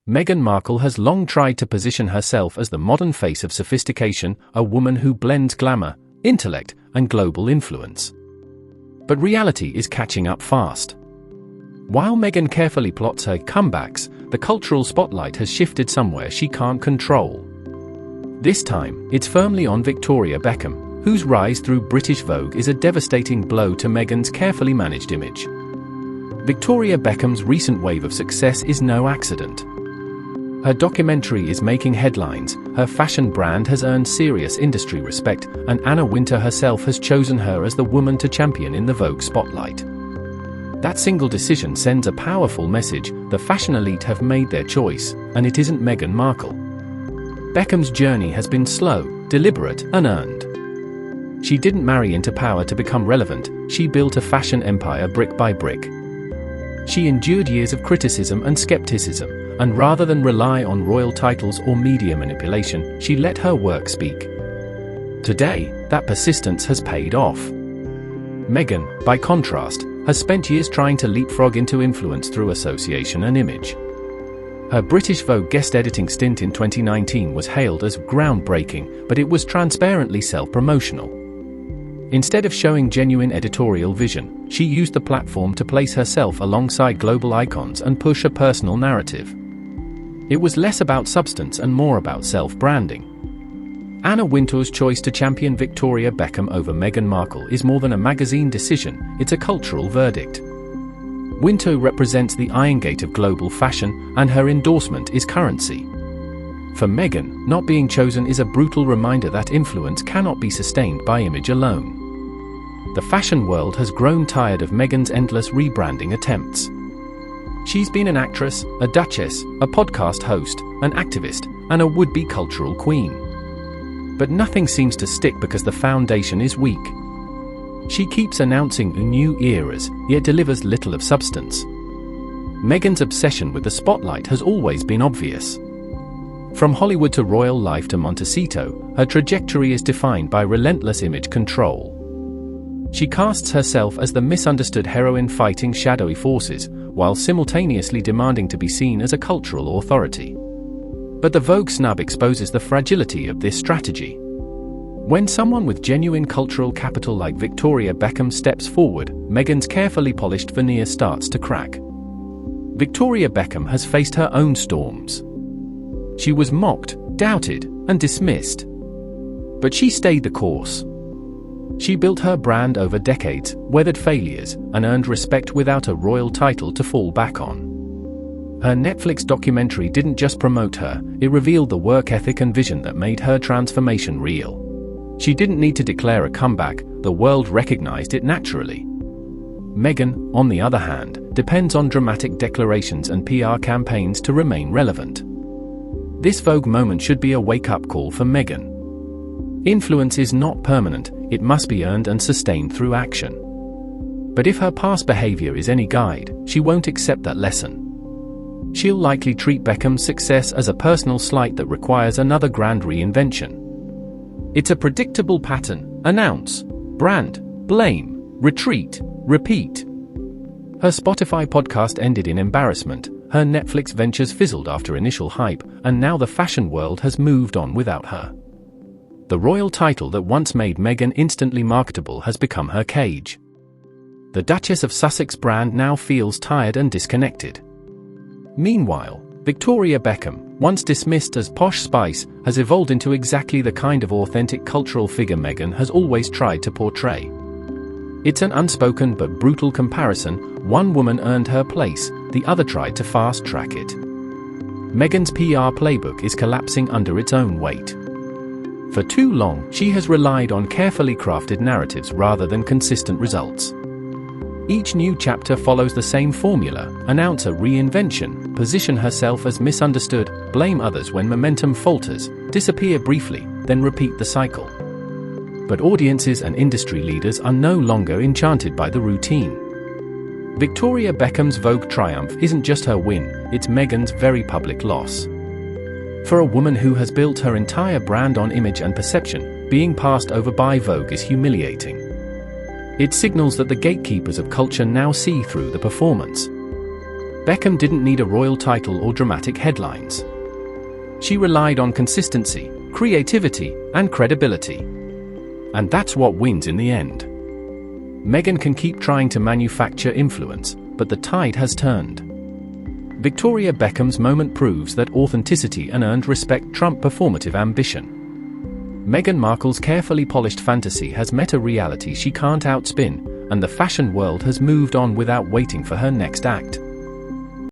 Meghan Markle has long tried to position herself as the modern face of sophistication, a woman who blends glamour, intellect, and global influence. But reality is catching up fast. While Meghan carefully plots her comebacks, the cultural spotlight has shifted somewhere she can't control. This time, it's firmly on Victoria Beckham, whose rise through British Vogue is a devastating blow to Meghan's carefully managed image. Victoria Beckham's recent wave of success is no accident. Her documentary is making headlines, her fashion brand has earned serious industry respect, and Anna Wintour herself has chosen her as the woman to champion in the Vogue spotlight. That single decision sends a powerful message: the fashion elite have made their choice, and it isn't Meghan Markle. Beckham's journey has been slow, deliberate, and earned. She didn't marry into power to become relevant, she built a fashion empire brick by brick. She endured years of criticism and skepticism, and rather than rely on royal titles or media manipulation, she let her work speak. Today, that persistence has paid off. Meghan, by contrast, has spent years trying to leapfrog into influence through association and image. Her British Vogue guest editing stint in 2019 was hailed as groundbreaking, but it was transparently self-promotional. Instead of showing genuine editorial vision, she used the platform to place herself alongside global icons and push a personal narrative. It was less about substance and more about self-branding. Anna Wintour's choice to champion Victoria Beckham over Meghan Markle is more than a magazine decision, it's a cultural verdict. Wintour represents the Iron Gate of global fashion, and her endorsement is currency. For Meghan, not being chosen is a brutal reminder that influence cannot be sustained by image alone. The fashion world has grown tired of Meghan's endless rebranding attempts. She's been an actress, a duchess, a podcast host, an activist, and a would-be cultural queen. But nothing seems to stick because the foundation is weak. She keeps announcing new eras, yet delivers little of substance. Meghan's obsession with the spotlight has always been obvious. From Hollywood to royal life to Montecito, her trajectory is defined by relentless image control. She casts herself as the misunderstood heroine fighting shadowy forces, while simultaneously demanding to be seen as a cultural authority. But the Vogue snub exposes the fragility of this strategy. When someone with genuine cultural capital like Victoria Beckham steps forward, Meghan's carefully polished veneer starts to crack. Victoria Beckham has faced her own storms. She was mocked, doubted, and dismissed. But she stayed the course. She built her brand over decades, weathered failures, and earned respect without a royal title to fall back on. Her Netflix documentary didn't just promote her, it revealed the work ethic and vision that made her transformation real. She didn't need to declare a comeback, the world recognized it naturally. Meghan, on the other hand, depends on dramatic declarations and PR campaigns to remain relevant. This Vogue moment should be a wake-up call for Meghan. Influence is not permanent, it must be earned and sustained through action. But if her past behavior is any guide, she won't accept that lesson. She'll likely treat Beckham's success as a personal slight that requires another grand reinvention. It's a predictable pattern: announce, brand, blame, retreat, repeat. Her Spotify podcast ended in embarrassment, her Netflix ventures fizzled after initial hype, and now the fashion world has moved on without her. The royal title that once made Meghan instantly marketable has become her cage. The Duchess of Sussex brand now feels tired and disconnected. Meanwhile, Victoria Beckham, once dismissed as posh spice, has evolved into exactly the kind of authentic cultural figure Meghan has always tried to portray. It's an unspoken but brutal comparison: one woman earned her place, the other tried to fast-track it. Meghan's PR playbook is collapsing under its own weight. For too long, she has relied on carefully crafted narratives rather than consistent results. Each new chapter follows the same formula: announce a reinvention, position herself as misunderstood, blame others when momentum falters, disappear briefly, then repeat the cycle. But audiences and industry leaders are no longer enchanted by the routine. Victoria Beckham's Vogue triumph isn't just her win, it's Meghan's very public loss. For a woman who has built her entire brand on image and perception, being passed over by Vogue is humiliating. It signals that the gatekeepers of culture now see through the performance. Beckham didn't need a royal title or dramatic headlines. She relied on consistency, creativity, and credibility. And that's what wins in the end. Meghan can keep trying to manufacture influence, but the tide has turned. Victoria Beckham's moment proves that authenticity and earned respect trump performative ambition. Meghan Markle's carefully polished fantasy has met a reality she can't outspin, and the fashion world has moved on without waiting for her next act.